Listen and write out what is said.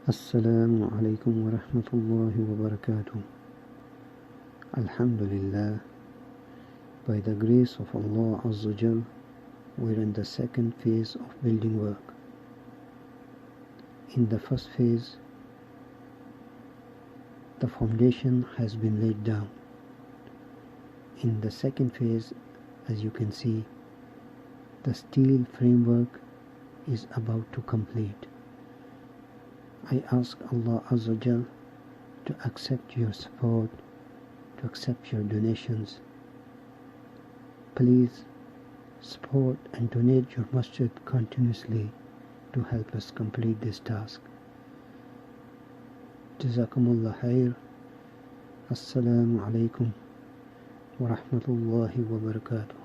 Assalamu alaikum wa rahmatullahi wa barakatuh. Alhamdulillah, by the grace of Allah Azza Jal, we're in the second phase of building work. In the first phase, the foundation has been laid down. In the second phase, as you can see, the steel framework is about to complete. I ask Allah Azza Jal to accept your support, to accept your donations. Please support and donate your masjid continuously to help us complete this task. Jazakumullah khair. Assalamu alaikum wa rahmatullahi wa barakatuh.